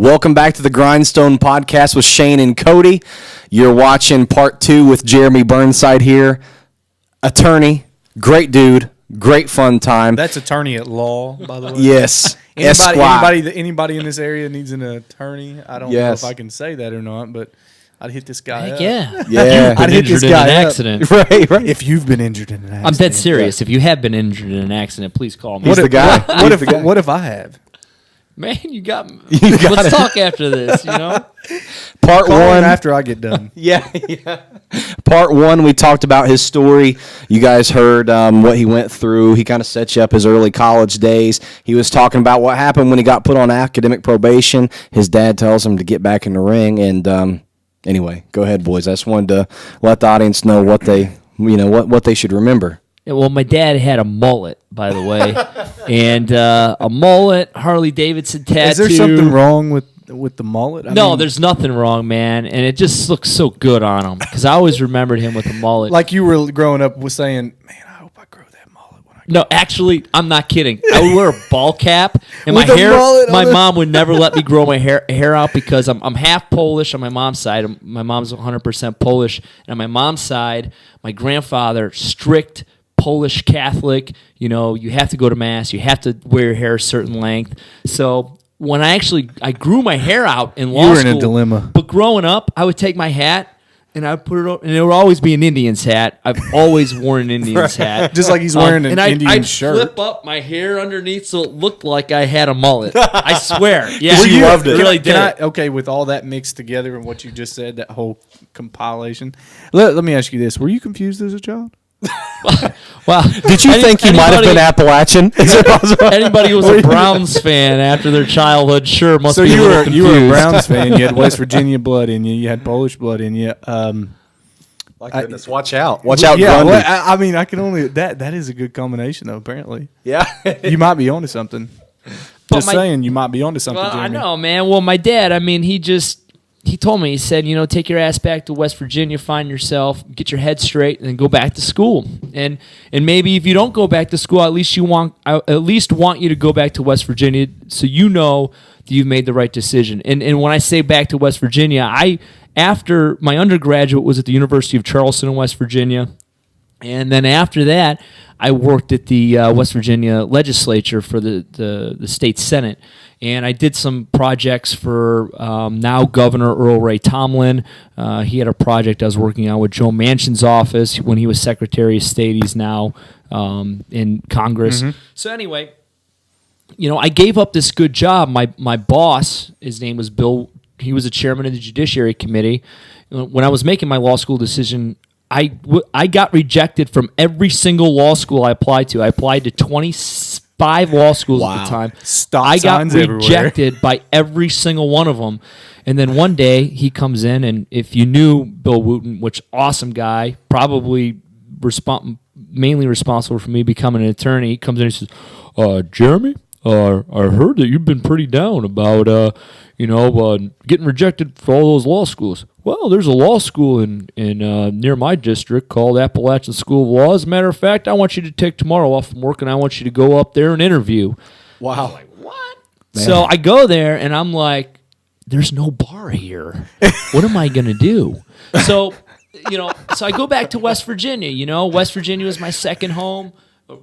Welcome back to the Grindstone podcast with Shane and Cody. You're watching part 2 with Jeremy Burnside here. Attorney, great dude, great fun time. That's attorney at law, by the way. Yes. Anybody in this area needs an attorney. I don't know if I can say that or not, but I'd hit this guy up. Yeah. I'd hit this guy in an accident. Right. If you've been injured in an accident. I'm dead serious. If you have been injured in an accident, please call me. He's the guy. What if I have? Man, you got me. Let's talk after this, Part Call 1. after I get done. Yeah. Part 1, we talked about his story. You guys heard what he went through. He kind of set you up his early college days. He was talking about what happened when he got put on academic probation. His dad tells him to get back in the ring. And anyway, go ahead, boys. I just wanted to let the audience know what they, what they should remember. Yeah, well, my dad had a mullet, by the way, and a mullet, Harley Davidson tattoo. Is there something wrong with the mullet? I mean, there's nothing wrong, man, and it just looks so good on him because I always remembered him with a mullet. Like you were growing up with saying, man, I hope I grow that mullet when I grow No, actually, I'm not kidding. I would wear a ball cap, and With my a hair. mullet My on it? mom would never let me grow my hair out because I'm half Polish on my mom's side. My mom's 100% Polish, and on my mom's side, my grandfather strict Polish Catholic. You have to go to mass. You have to wear your hair a certain length. So when I grew my hair out in law You were school. in a dilemma. But growing up, I would take my hat. And I would put it up, and it would always be an Indian's hat. I've always worn an Indian's hat. Just like he's wearing an Indian shirt. I'd flip up my hair underneath so it looked like I had a mullet. I swear. Yeah, Well, you loved it. Really did. Okay, with all that mixed together and what you just said, that whole compilation. Let me ask you this: were you confused as a child? Well, Did you think he might have been Appalachian? Is it possible? Anybody who was a Browns fan after their childhood sure must So be you a little were confused. a Browns fan. You had West Virginia blood in you. You had Polish blood in you. My goodness, watch out. Watch out, Yeah, Grundy. well, I mean, I can only that is a good combination though. Apparently, Yeah. you might be onto something. Just saying, you might be onto something. Well, I Jeremy. know, man. Well, my dad, he told me, he said, take your ass back to West Virginia, find yourself, get your head straight, and then go back to school. And maybe if you don't go back to school, I at least want you to go back to West Virginia so you know that you've made the right decision. And when I say back to West Virginia, after my undergraduate was at the University of Charleston in West Virginia, and then after that, I worked at the West Virginia legislature for the state senate, and I did some projects for now Governor Earl Ray Tomlin. He had a project I was working on with Joe Manchin's office when he was Secretary of State. He's now in Congress. Mm-hmm. So anyway, I gave up this good job. My boss, his name was Bill. He was a chairman of the Judiciary Committee. When I was making my law school decision, I got rejected from every single law school I applied to. I applied to 25 law schools at the time. I got rejected by every single one of them. And then one day he comes in, and if you knew Bill Wooten, which awesome guy, probably mainly responsible for me becoming an attorney, he comes in and he says, Jeremy, I heard that you've been pretty down about getting rejected for all those law schools. Well, there's a law school in near my district called Appalachian School of Law. As a matter of fact, I want you to take tomorrow off from work, and I want you to go up there and interview. Wow. I'm like, what? Man. So I go there, and I'm like, there's no bar here. What am I going to do? So, so I go back to West Virginia. West Virginia was my second home.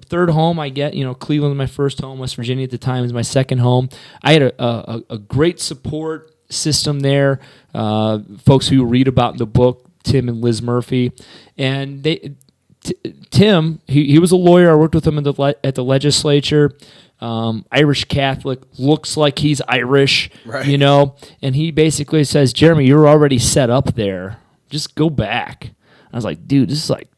Third home I get, Cleveland was my first home. West Virginia at the time was my second home. I had a great support system there. Folks who read about in the book, Tim and Liz Murphy, and Tim, he was a lawyer. I worked with him at the legislature. Irish Catholic, looks like he's Irish, right. And he basically says, Jeremy, you're already set up there. Just go back. I was like, dude, this is like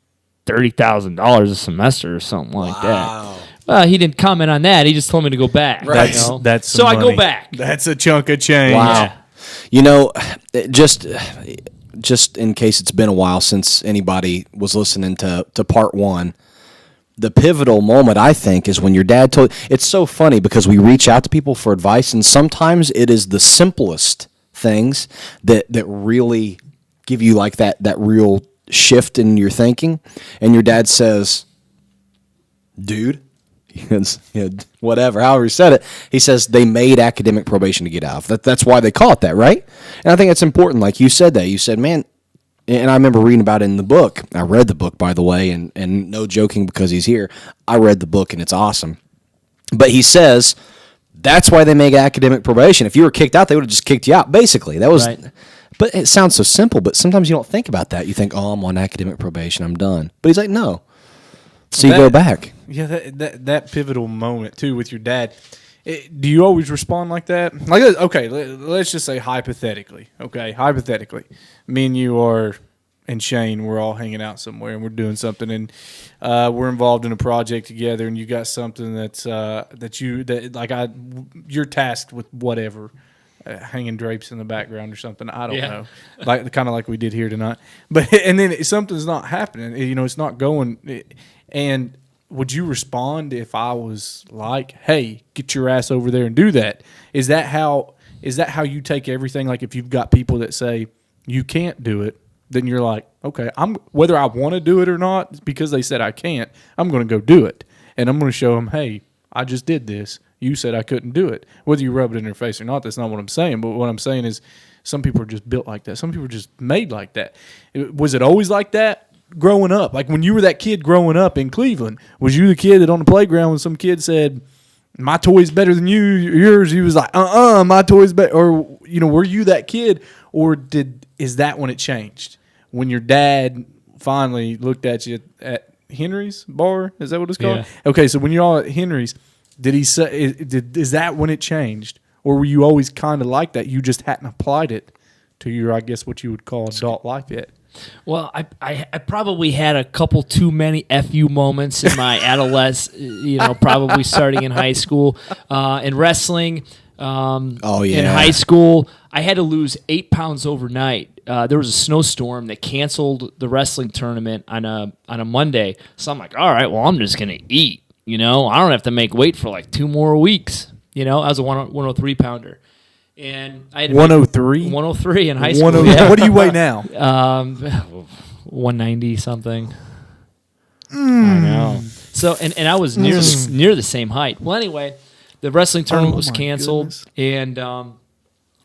$30,000 a semester or something like that. Well, he didn't comment on that. He just told me to go back. Right. That's so money. I go back. That's a chunk of change. Wow. Just in case it's been a while since anybody was listening to part 1, the pivotal moment, I think, is when your dad told. It's so funny because we reach out to people for advice, and sometimes it is the simplest things that really give you like that real shift in your thinking. And your dad says, dude, whatever, however he said it. He says they made academic probation to get out. That's why they call it that, right? And I think it's important. Like you said that. You said, man, and I remember reading about it in the book. I read the book, by the way, and no joking because he's here. I read the book, and it's awesome. But he says that's why they make academic probation. If you were kicked out, they would have just kicked you out, basically. That was, right. But it sounds so simple, but sometimes you don't think about that. You think, oh, I'm on academic probation, I'm done. But he's like, no. So you go back. Yeah, that pivotal moment, too, with your dad. Do you always respond like that? Like, okay, let's just say hypothetically. Okay, hypothetically. Me and you and Shane, we're all hanging out somewhere and we're doing something, and we're involved in a project together, and you got something you're tasked with whatever, hanging drapes in the background or something. I don't know, kind of like we did here tonight. But and then something's not happening. It's not going. And would you respond if I was like, "Hey, get your ass over there and do that"? Is that how you take everything? Like, if you've got people that say you can't do it, then you're like, okay, whether I want to do it or not, because they said I can't, I'm going to go do it. And I'm going to show them, hey, I just did this. You said I couldn't do it. Whether you rub it in their face or not, that's not what I'm saying. But what I'm saying is some people are just built like that. Some people are just made like that. Was it always like that growing up? Like when you were that kid growing up in Cleveland, was you the kid that on the playground when some kid said, my toy's better than yours, he was like, my toy's better? Or, were you that kid? Or is that when it changed? When your dad finally looked at you at Henry's bar? Is that what it's called? Yeah. Okay, so when you're all at Henry's, did he say? Is that when it changed, or were you always kind of like that? You just hadn't applied it to your, I guess, what you would call adult life yet. Well, I probably had a couple too many FU moments in my adolescence. Probably starting in high school, in wrestling. In high school, I had to lose 8 pounds overnight. There was a snowstorm that canceled the wrestling tournament on a Monday. So I'm like, all right, well, I'm just gonna eat. I don't have to make weight for like 2 more weeks. I was a 103 pounder, and I had 103 in high school. Yeah. What do you weigh now? 190 something. I know. So and I was near the same height. Well, anyway. The wrestling tournament was canceled, and I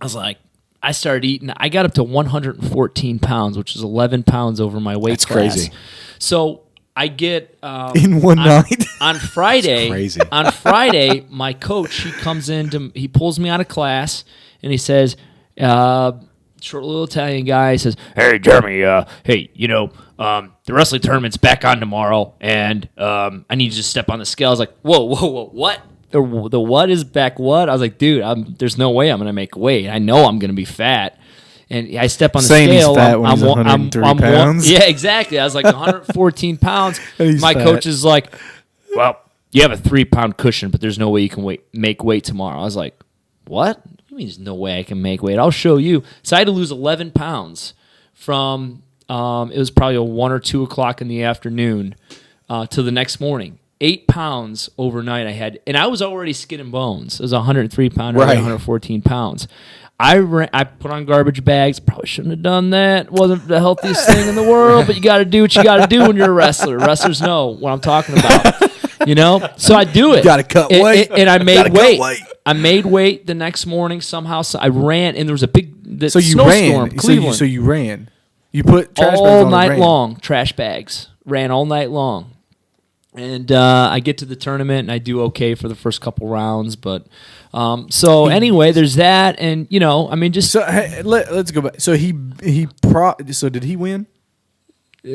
was like, I started eating. I got up to 114 pounds, which is 11 pounds over my weight class. That's crazy. So I get in one night on Friday. That's crazy. On Friday, my coach he pulls me out of class, and he says, short little Italian guy says, "Hey Jeremy, the wrestling tournament's back on tomorrow, and I need you to step on the scale." I was like, whoa, what? The what is back what? I was like, dude, there's no way I'm going to make weight. I know I'm going to be fat. And I step on the scale. He's fat when he's 103 pounds. Yeah, exactly. I was like 114 pounds. My coach is like, well, you have a 3-pound cushion, but there's no way you can make weight tomorrow. I was like, what? What do you mean there's no way I can make weight? I'll show you. So I had to lose 11 pounds from, it was probably 1 or 2 o'clock in the afternoon to the next morning. 8 pounds overnight I had, and I was already skin and bones. It was a 103 pounder, right. 114 pounds. I put on garbage bags. Probably shouldn't have done that. Wasn't the healthiest thing in the world, but you got to do what you got to do when you're a wrestler. Wrestlers know what I'm talking about. So I do it. You got to cut weight. And I made weight. I made weight the next morning somehow. So I ran, and there was a big snowstorm. Cleveland. So you ran. You put trash bags all night long. Trash bags. Ran all night long. And I get to the tournament, and I do okay for the first couple rounds. But anyway, there's that, and just so. Hey, let's go back. So so did he win?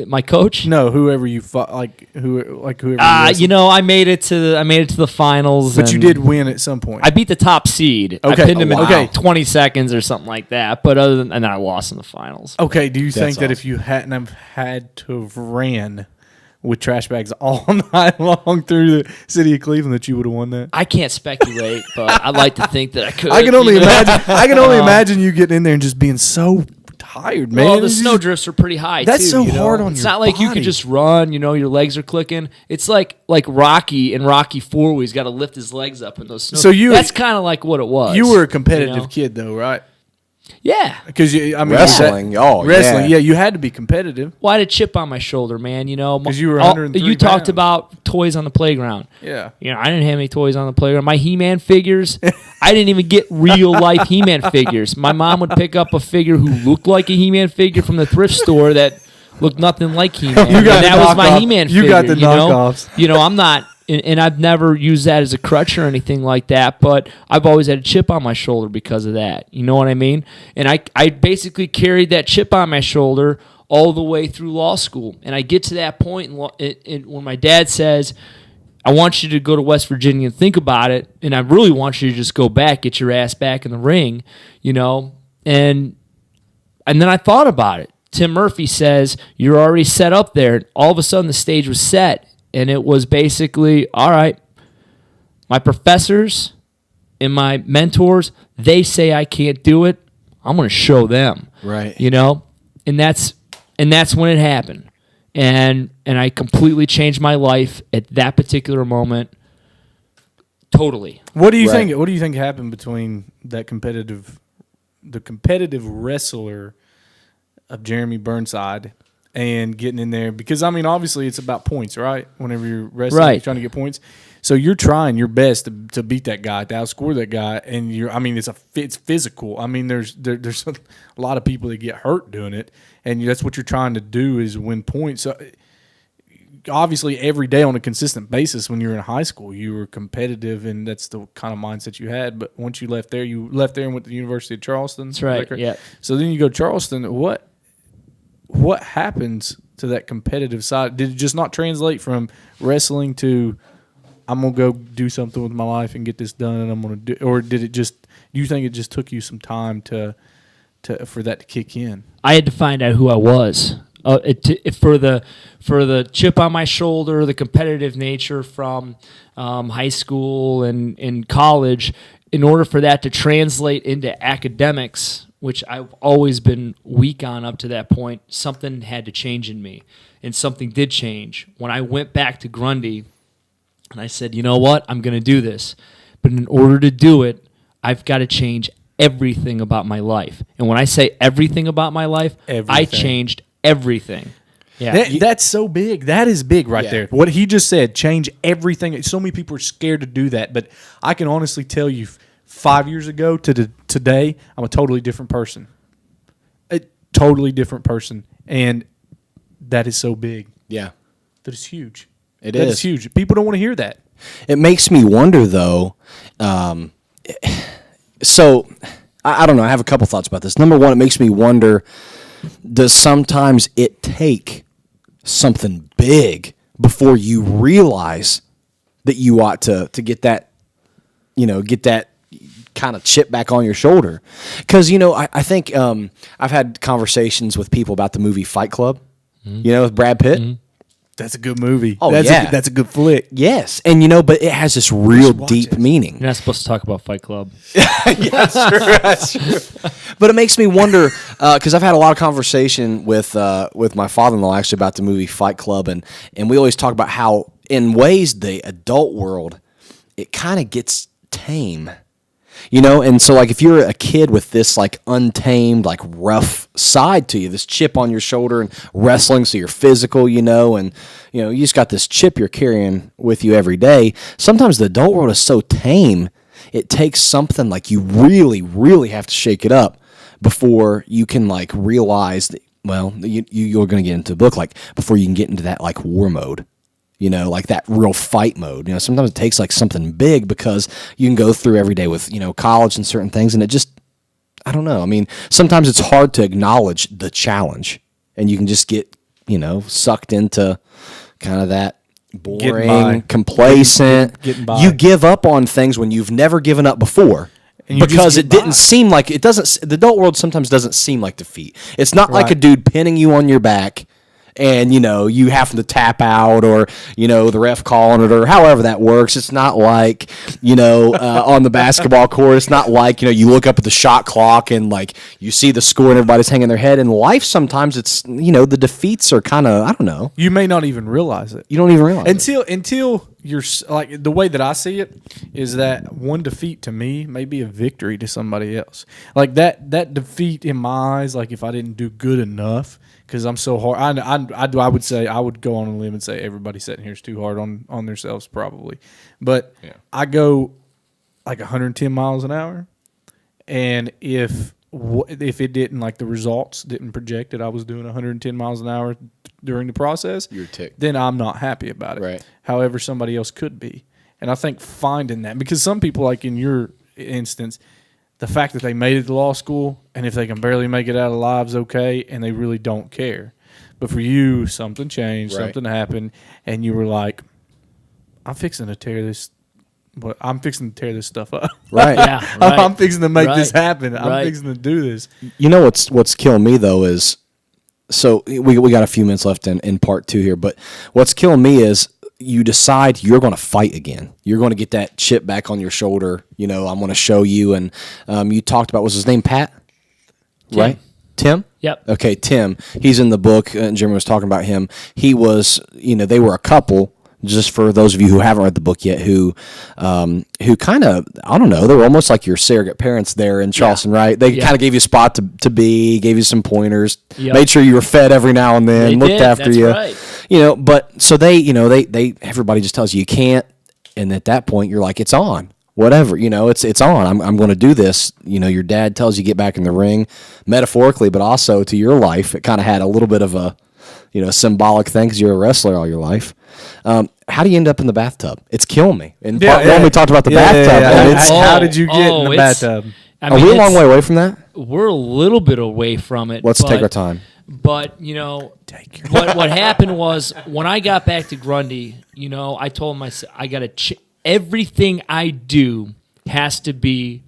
My coach? No, whoever you fought, whoever. I made it to the finals. But you did win at some point. I beat the top seed. Okay. I pinned him in 20 seconds or something like that. But other than I lost in the finals. Okay. Do you think that if you hadn't have had to have ran with trash bags all night long through the city of Cleveland, that you would have won that? I can't speculate, but I'd like to think that I could. I can only imagine. I can only imagine you getting in there and just being so tired, man. Well, the snowdrifts are pretty high. That's too, so hard on it's your not like body. you could just run. Your legs are clicking. It's like Rocky in Rocky 4, where he's got to lift his legs up in those snow. So that's kind of like what it was. You were a competitive kid, though, right? Yeah. Because Wrestling, wrestling. Yeah, you had to be competitive. Well, I had a chip on my shoulder, man. You know, 'Cause you were 103 You talked pounds. about toys on the playground. Yeah. You know, I didn't have any toys on the playground. My He-Man figures, I didn't even get real life He-Man figures. My mom would pick up a figure who looked like a He-Man figure from the thrift store that looked nothing like He-Man. You got and the that was my knockoff. He-Man You figure. got the knockoffs. You know, I'm not, and I've never used that as a crutch or anything like that, but I've always had a chip on my shoulder because of that. You know what I mean? And I basically carried that chip on my shoulder all the way through law school. And I get to that point when my dad says, I want you to go to West Virginia and think about it, and I really want you to just go back, get your ass back in the ring, you know? And then I thought about it. Tim Murphy says, you're already set up there. All of a sudden, the stage was set. And it was basically, all right, my professors and my mentors, they say I can't do it. I'm going to show them. Right. You know? And that's when it happened. And I completely changed my life at that particular moment. Totally. What do you think? What do you think happened between the competitive wrestler of Jeremy Burnside and getting in there? Because I mean, obviously, it's about points, right? Whenever you're wrestling, Right. you're trying to get points. So you're trying your best to beat that guy, to outscore that guy, and it's physical. I mean, there's a lot of people that get hurt doing it, and that's what you're trying to do is win points. So obviously, every day on a consistent basis, when you're in high school, you were competitive, and that's the kind of mindset you had. But once you left there and went to the University of Charleston. That's right. Yeah. So then you go to Charleston. What happens to that competitive side? Did it just not translate from wrestling to I'm gonna go do something with my life and get this done, and I'm gonna do? Or did it just? Do you think it just took you some time for that to kick in? I had to find out who I was. For the chip on my shoulder, the competitive nature from high school and college, in order for that to translate into academics, which I've always been weak on up to that point, something had to change in me, and something did change when I went back to Grundy, and I said, you know what, I'm going to do this, but in order to do it, I've got to change everything about my life. And when I say everything about my life, I changed everything. Yeah, that's so big. That is big right there. What he just said, change everything. So many people are scared to do that, but I can honestly tell you 5 years ago to today, I'm a totally different person. A totally different person. And that is so big. Yeah. That is huge. That is huge. People don't want to hear that. It makes me wonder, though. So, I don't know. I have a couple thoughts about this. Number one, it makes me wonder, does sometimes it take something big before you realize that you ought to get that, get that kind of chip back on your shoulder? Because, I think I've had conversations with people about the movie Fight Club, with Brad Pitt. Mm-hmm. That's a good movie. Oh, that's a good flick. Yes. And, but it has this real deep meaning. you're not supposed to talk about Fight Club. That's true. But it makes me wonder, because I've had a lot of conversation with my father-in-law actually about the movie Fight Club, and we always talk about how, in ways, the adult world, it kind of gets tame. And so, like, if you're a kid with this, like, untamed, like, rough side to you, this chip on your shoulder and wrestling, so you're physical, and, you just got this chip you're carrying with you every day. Sometimes the adult world is so tame, it takes something, like, you really, really have to shake it up before you can, like, realize that, well, you're going to get into a book, like, before you can get into that, like, war mode. Like that real fight mode. Sometimes it takes like something big, because you can go through every day with, college and certain things, and it just, I don't know. I mean, sometimes it's hard to acknowledge the challenge, and you can just get, sucked into kind of that boring, complacent. Getting by. You give up on things when you've never given up before. Because it didn't seem like, it doesn't, the adult world sometimes doesn't seem like defeat. It's not like a dude pinning you on your back and, you have to tap out, or, the ref calling it, or however that works. It's not like, on the basketball court, it's not like, you look up at the shot clock and, like, you see the score and everybody's hanging their head. In life, sometimes it's, the defeats are kind of, I don't know. You may not even realize it. You don't even realize it. Until like the way that I see it is that one defeat to me may be a victory to somebody else. Like that defeat in my eyes, like if I didn't do good enough, because I'm so hard. I would say I would go on a limb and say everybody sitting here is too hard on themselves probably, but I go like 110 miles an hour, and if it didn't, like the results didn't project that I was doing 110 miles an hour during the process, you're ticked. Then I'm not happy about it. Right. However, somebody else could be. And I think finding that, because some people, like in your instance, the fact that they made it to law school, and if they can barely make it out alive is okay, and they really don't care. But for you, something changed, something happened, and you were like, I'm fixing to tear this stuff up. Right. Yeah, right. I'm fixing to make this Right. happen. I'm Right. fixing to do this. You know what's killing me though is, so we got a few minutes left in part 2 here, but what's killing me is you decide you're going to fight again. You're going to get that chip back on your shoulder. You know, I'm going to show you. And you talked about, was his name Pat? Tim. Right? Tim? Yep. Okay, Tim. He's in the book, and Jeremy was talking about him. He was, they were a couple. Just for those of you who haven't read the book yet, who kind of, I don't know, they were almost like your surrogate parents there in Charleston, right? They kind of gave you a spot to be, gave you some pointers, made sure you were fed every now and then, They looked did, after that's you. right. But so they everybody just tells you can't, and at that point you're like, it's on. Whatever, it's on. I'm going to do this. Your dad tells you get back in the ring, metaphorically, but also to your life. It kind of had a little bit of a, symbolic thing because you're a wrestler all your life. How do you end up in the bathtub? It's killing me. In part one, we talked about the bathtub. And it's, How did you get in the bathtub? I are mean, we a long way away from that? We're a little bit away from it. Let's take our time. But what happened was when I got back to Grundy, I told myself I got to everything I do has to be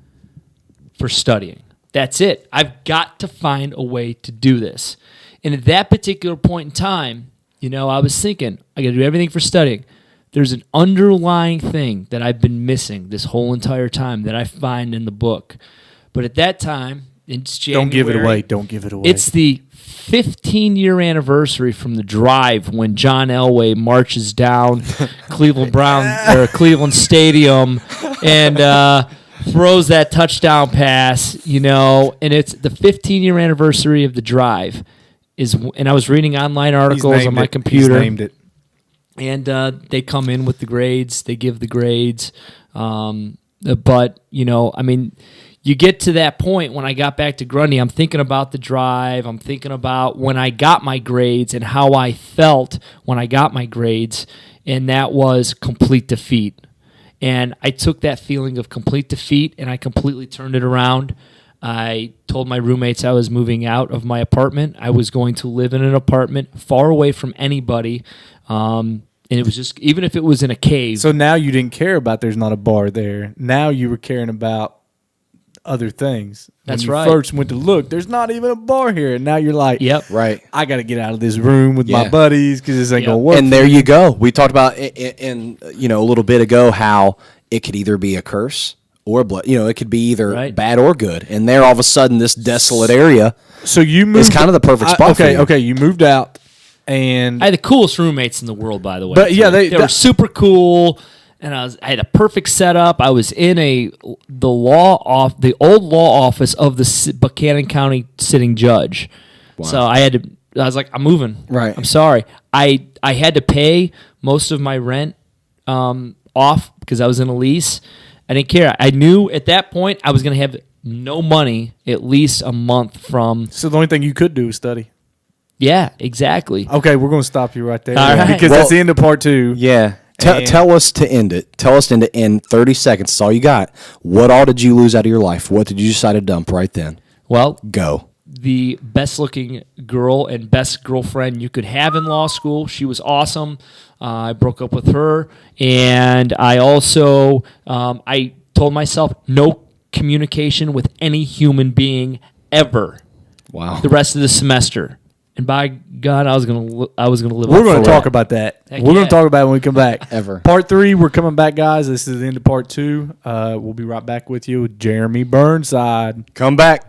for studying. That's it. I've got to find a way to do this. And at that particular point in time, I was thinking, I got to do everything for studying. There's an underlying thing that I've been missing this whole entire time that I find in the book. But at that time, it's January. Don't give it away. Don't give it away. It's the 15-year anniversary from the drive when John Elway marches down Cleveland Stadium and throws that touchdown pass, and it's the 15-year anniversary of the drive. And I was reading online articles on my computer. He's named it. And they come in with the grades. They give the grades. But, you get to that point when I got back to Grundy, I'm thinking about the drive. I'm thinking about when I got my grades and how I felt when I got my grades. And that was complete defeat. And I took that feeling of complete defeat and I completely turned it around. I told my roommates I was moving out of my apartment. I was going to live in an apartment far away from anybody. And it was just, even if it was in a cave. So now you didn't care about there's not a bar there. Now you were caring about other things. That's when you right. first went to look, there's not even a bar here. And now you're like, Yep. Right. I got to get out of this room with my buddies because this ain't going to work. And there you go. We talked about in a little bit ago how it could either be a curse or blood. It could be either bad or good. And there, all of a sudden, this desolate area. So you moved. It's kind of the perfect spot. for you. Okay. You moved out, and I had the coolest roommates in the world, by the way. But yeah, they were super cool, and I had a perfect setup. I was in the old law office of the Buchanan County sitting judge. Wow. So I was like, I'm moving. Right. I'm sorry. I had to pay most of my rent off because I was in a lease. I didn't care. I knew at that point I was going to have no money at least a month from. So the only thing you could do is study. Yeah, exactly. Okay, we're going to stop you right there. All right. Because that's the end of part 2. Yeah. Tell us to end it. Tell us to end 30 seconds. That's all you got. What all did you lose out of your life? What did you decide to dump right then? Well, go. The best-looking girl and best girlfriend you could have in law school. She was awesome. I broke up with her, and I also I told myself no communication with any human being ever. Wow. The rest of the semester, and by God, I was gonna live. We're going to talk about that. Heck We're going yeah. to talk about it when we come back. Ever. Part 3, we're coming back, guys. This is the end of part 2. We'll be right back with you with Jeremy Burnside. Come back.